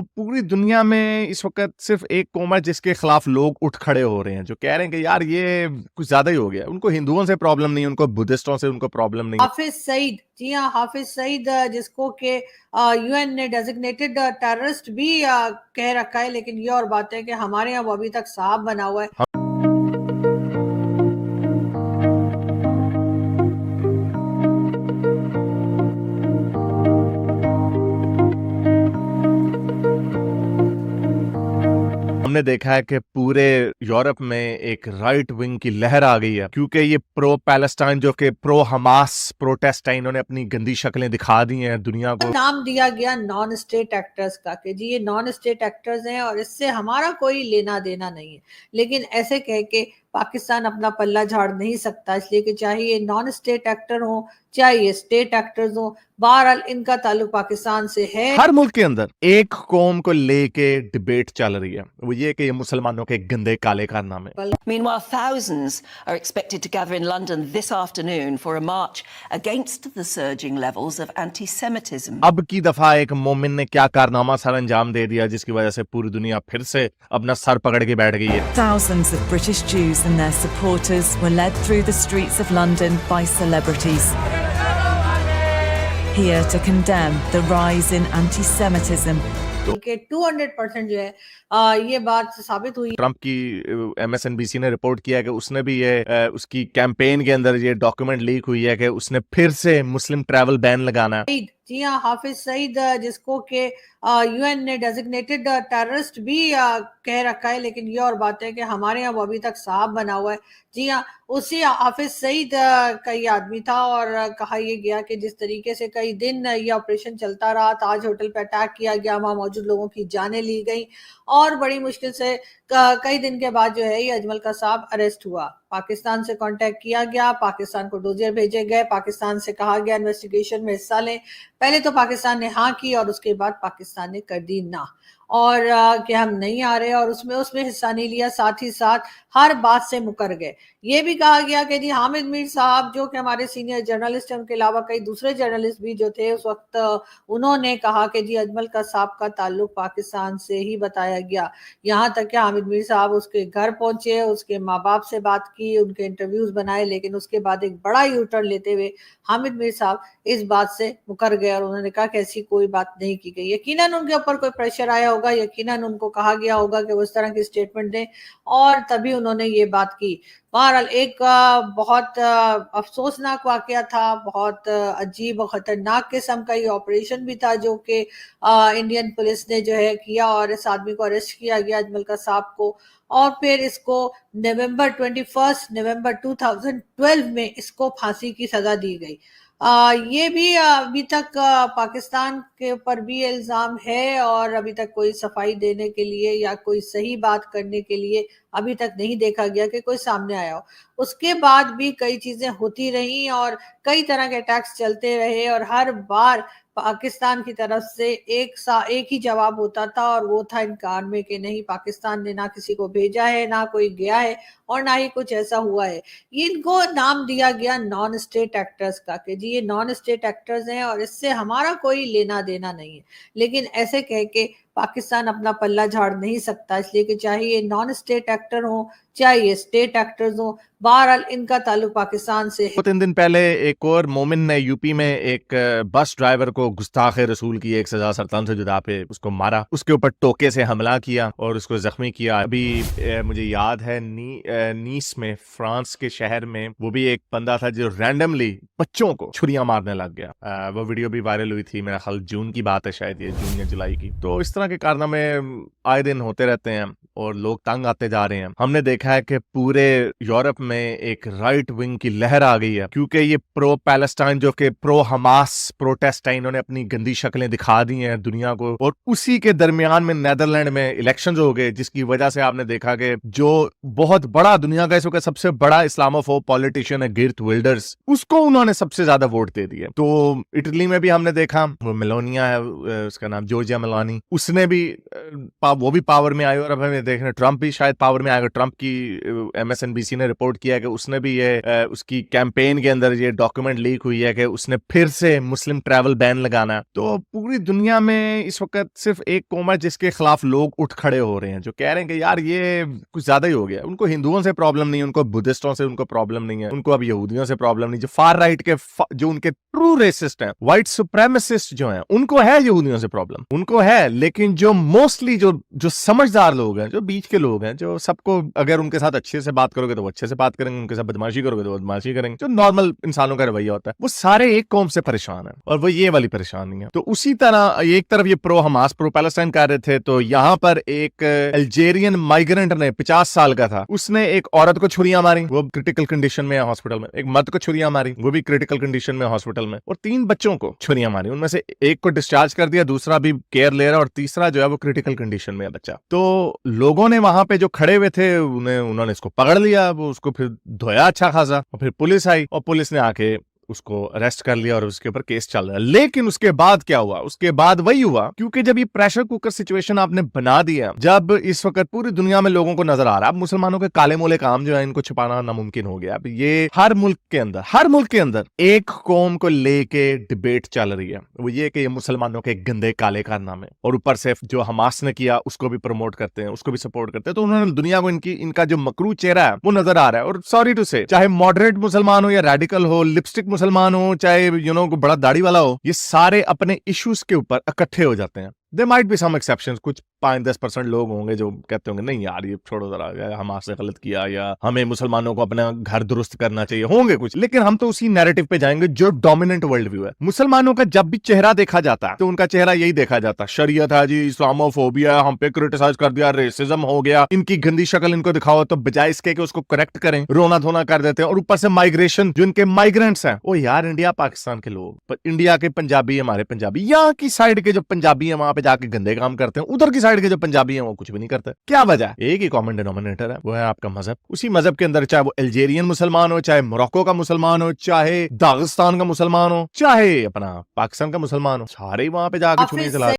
पूरी दुनिया में इस वक्त सिर्फ एक कौम है जिसके खिलाफ लोग उठ खड़े हो रहे हैं, जो कह रहे हैं कि यार ये कुछ ज्यादा ही हो गया। उनको हिंदुओं से प्रॉब्लम नहीं, उनको बुद्धिस्टों से उनको प्रॉब्लम नहीं। हाफिज सईद, जी हाँ, हाफिज सईद, जिसको के यूएन ने डेजिग्नेटेड टेररिस्ट भी कह रखा है, लेकिन ये और बात है कि हमारे यहाँ वो अभी तक साहब बना हुआ है। हमने देखा है कि पूरे यूरोप में एक राइट विंग की लहर आ गई है, क्योंकि ये प्रो पैलेस्टाइन जो कि प्रो हमास प्रोटेस्ट है, इन्होंने अपनी गंदी शक्लें दिखा दी हैं दुनिया को। नाम दिया गया नॉन स्टेट एक्टर्स का कि जी ये नॉन स्टेट एक्टर्स हैं और इससे हमारा कोई लेना देना नहीं है, लेकिन ऐसे कह के पाकिस्तान अपना पल्ला झाड़ नहीं सकता, इसलिए कि चाहे ये नॉन स्टेट एक्टर हो चाहे ये स्टेट एक्टर्स हो, बहरहाल इनका ताल्लुक पाकिस्तान से है। हर मुल्क के अंदर एक कौम को लेके डिबेट चल रही है, वो ये कि ये मुसलमानों के गंदे काले कारनामे। Meanwhile, thousands are expected to gather in London this afternoon for a march against the surging levels of anti-Semitism. अब की दफा एक मोमिन ने क्या कारनामा सर अंजाम दे दिया जिसकी वजह से पूरी दुनिया फिर से अपना सर पकड़ के बैठ गई है। Thousands of British Jews and their supporters were led through the streets of London by celebrities, here to condemn the rise in anti-Semitism. कि 200% जो है ये बात साबित हुई। ट्रंप की MSNBC ने रिपोर्ट किया कि उसने भी ये उसकी कैंपेन के अंदर ये डॉक्यूमेंट लीक हुई है कि उसने फिर से मुस्लिम ट्रैवल बैन लगाना है। जी हाँ, हाफिज सईद, जिसको के यूएन ने डेजिग्नेटेड टेररिस्ट भी कह रखा है, लेकिन ये और बात है कि हमारे यहाँ वो अभी तक साहब बना हुआ है। जी हाँ, उसी हाफिज सईद का ये आदमी था और कहा यह गया कि जिस तरीके से कई दिन ये ऑपरेशन चलता रहा, ताज होटल पे अटैक किया गया, वहां मौजूद लोगों की जानें ली गई और बड़ी मुश्किल से कई दिन के बाद जो है ये अजमल कसाब अरेस्ट हुआ। पाकिस्तान से कांटेक्ट किया गया, पाकिस्तान को डोजियर भेजे गए, पाकिस्तान से कहा गया इन्वेस्टिगेशन में हिस्सा लें। पहले तो पाकिस्तान ने हाँ की और उसके बाद पाकिस्तान ने कर दी ना, और कि हम नहीं आ रहे, और उसमें हिस्सा नहीं लिया, साथ ही साथ हर बात से मुकर गए। ये भी कहा गया कि जी हामिद मीर साहब जो कि हमारे सीनियर जर्नलिस्ट हैं, उनके अलावा कई दूसरे जर्नलिस्ट भी जो थे उस वक्त, उन्होंने कहा कि जी अजमल कसाब का ताल्लुक पाकिस्तान से ही बताया गया। यहाँ तक कि हामिद मीर साहब उसके घर पहुंचे, उसके माँ बाप से बात की, उनके इंटरव्यूज बनाए, लेकिन उसके बाद एक बड़ा यू टर्न लेते हुए हामिद मीर साहब इस बात से मुकर गए और उन्होंने कहा कि ऐसी कोई बात नहीं की गई। यकीनन उनके ऊपर कोई प्रेशर आया होगा, यकीनन उनको कहा गया होगा कि वो इस तरह की स्टेटमेंट दें और तभी उन्होंने ये बात की। बहरहाल एक बहुत अफसोसनाक वाकया था, बहुत अजीब और खतरनाक किस्म का ये ऑपरेशन भी था जो कि इंडियन पुलिस ने जो है किया और इस आदमी को अरेस्ट किया गया, अजमल कसाब को, और फिर इसको नवंबर 2012 में इसको फांसी की सजा दी गई। ये भी अभी तक पाकिस्तान के ऊपर भी इल्जाम है और अभी तक कोई सफाई देने के लिए या कोई सही बात करने के लिए अभी तक नहीं देखा गया कि कोई सामने आया हो। उसके बाद भी कई चीजें होती रही और कई तरह के अटैक्स चलते रहे और हर बार पाकिस्तान की तरफ से एक ही जवाब होता था और वो था इनकार में कि नहीं, पाकिस्तान ने ना किसी को भेजा है, ना कोई गया है और ना ही कुछ ऐसा हुआ है। इनको नाम दिया गया नॉन स्टेट एक्टर्स का कि जी ये नॉन स्टेट एक्टर्स हैं और इससे हमारा कोई लेना देना नहीं है, लेकिन ऐसे कह के पाकिस्तान अपना पल्ला झाड़ नहीं सकता, इसलिए कि चाहे ये नॉन स्टेट एक्टर हो चाहे ये स्टेट एक्टर्स हो, बहरहाल इनका ताल्लुक पाकिस्तान से है। 2-3 दिन पहले एक और मोमिन ने यूपी में एक बस ड्राइवर को गुस्ताखे रसूल की एक सजा सरतान से जुदा पे उसको मारा, उसके ऊपर टोके से हमला किया और उसको जख्मी किया। अभी मुझे याद है नीस में, फ्रांस के शहर में, वो भी एक बंदा था जो रैंडमली बच्चों को छुरियां मारने लग गया। वो वीडियो भी वायरल हुई थी, मेरा ख्याल जून की बात है, शायद ये जून या जुलाई की। तो इस तरह के कारनामे आए दिन होते रहते हैं और लोग तंग आते जा रहे हैं। हमने देखा है कि पूरे यूरोप में एक राइट विंग की लहर आ गई है, क्योंकि ये प्रो पैलेस्टाइन जो कि प्रो हमास प्रोटेस्ट है, इन्होंने अपनी गंदी शक्लें दिखा दी हैं दुनिया को। और उसी के दरमियान में नेदरलैंड में इलेक्शंस हो गए, जिसकी वजह से आपने देखा कि जो बहुत बड़ा दुनिया का इस वक्त सबसे बड़ा इस्लामोफोब पॉलिटिशियन है गेर्ट विल्डर्स, उसको उन्होंने सबसे ज्यादा वोट दे दिए। तो इटली में भी हमने देखा, वो मेलोनिया है, उसका नाम जॉर्जिया मेलोनी, उसने भी वो भी पावर में आई और अब हमें देखना, ट्रंप भी शायद पावर में आएगा। ट्रंप की MSNBC ने रिपोर्ट किया कि उसने भी ये उसकी कैंपेन के अंदर ये डॉक्यूमेंट लीक हुई है कि उसने फिर से मुस्लिम ट्रैवल बैन लगाना है। तो पूरी दुनिया में इस वक्त सिर्फ एक कौम है जिसके खिलाफ लोग उठ खड़े हो रहे हैं, जो कह रहे हैं कि यार ये कुछ ज्यादा ही हो गया। उनको हिंदुओं से प्रॉब्लम नहीं है, उनको बुद्धिस्टों से उनको प्रॉब्लम नहीं है, उनको अब यहूदियों से प्रॉब्लम नहीं। जो फार राइट के जो उनके ट्रू रेसिस्ट हैं, व्हाइट सुप्रेमेसिस्ट जो हैं, उनको है यहूदियों से प्रॉब्लम, उनको है। लेकिन जो मोस्टली जो समझदार लोग हैं, जो बीच के लोग हैं, जो सबको अगर उनके साथ अच्छे से बात करोगे तो वो अच्छे से बात करेंगे, उनके साथ बदमाशी करोगे तो बदमाशी करेंगे, जो नॉर्मल इंसानों का रवैया होता है, वो सारे एक कौम से परेशान है और वो ये वाली परेशानी है। तो उसी तरह एक तरफ ये प्रो हमास प्रो पैलेस्टाइन कर रहे थे, तो यहां पर एक अल्जेरियन माइग्रेंट ने 50 साल का था, उसने एक औरत को छुरियां मारी, वो क्रिटिकल कंडीशन में है हॉस्पिटल में। एक मर्द को छुरियां मारी, वो भी क्रिटिकल कंडीशन में हॉस्पिटल में। और 3 बच्चों को छुरियां मारी, उनमें से एक को डिस्चार्ज कर दिया, दूसरा भी केयर ले रहा है और तीसरा जो है वो क्रिटिकल कंडीशन में है बच्चा। तो लोगों ने वहां पे जो खड़े हुए थे उन्होंने इसको पकड़ लिया, वो उसको फिर धोया अच्छा खासा, और फिर पुलिस आई और पुलिस ने आके उसको अरेस्ट कर लिया और उसके ऊपर केस चल रहा है। लेकिन उसके बाद क्या हुआ? उसके बाद वही हुआ, क्योंकि जब ये प्रेशर कुकर सिचुएशन आपने बना दिया, जब इस वक्त पूरी दुनिया में लोगों को नजर आ रहा है मुसलमानों के काले मोले काम जो है इनको छुपाना नामुमकिन हो गया। अब ये हर मुल्क के अंदर एक कौम को लेके डिबेट चल रही है, वो ये कि ये मुसलमानों के गंदे काले कारनामे, और ऊपर से जो हमास ने किया उसको भी प्रमोट करते हैं, उसको भी सपोर्ट करते हैं। तो उन्होंने दुनिया को इनका जो मकरू चेहरा है वो नजर आ रहा है। और सॉरी टू से, चाहे मॉडरेट मुसलमान हो या रेडिकल हो, लिपस्टिक मुसलमान हो, चाहे बड़ा दाढ़ी वाला हो, ये सारे अपने इश्यूज के ऊपर इकट्ठे हो जाते हैं। There might be some exceptions, कुछ 5-10% लोग होंगे जो कहते होंगे नहीं यार ये छोड़ो जरा, हमारे से गलत किया, या हमें मुसलमानों को अपना घर दुरुस्त करना चाहिए, होंगे कुछ। लेकिन हम तो उसी नैरेटिव पे जाएंगे जो डोमिनेंट वर्ल्ड व्यू है। मुसलमानों का जब भी चेहरा देखा जाता है तो उनका चेहरा यही देखा जाता है, शरीयत है जी, इस्लामोफोबिया, हम पे क्रिटिसाइज कर दिया, रेसिज्म हो गया, इनकी गंदी शक्ल इनको दिखाओ। तो बजाय इसके कि उसको करेक्ट करें, रोना धोना कर देते हैं। और ऊपर से माइग्रेशन, जो इनके माइग्रेंट्स हैं, ओ यार इंडिया पाकिस्तान के लोग, इंडिया के पंजाबी, हमारे पंजाबी, यहाँ की साइड के जो पंजाबी है वहां पे जाके गंदे काम करते हैं, उधर की साइड के जो पंजाबी हैं वो कुछ भी नहीं करते। क्या वजह? एक ही कॉमन डिनोमिनेटर है, वो है आपका मजहब। उसी मजहब के अंदर चाहे वो अल्जेरियन मुसलमान हो, चाहे मोरक्को का मुसलमान हो, चाहे दागिस्तान का मुसलमान हो, चाहे अपना पाकिस्तान का मुसलमान हो, सारे वहां पे जाके छुरी चला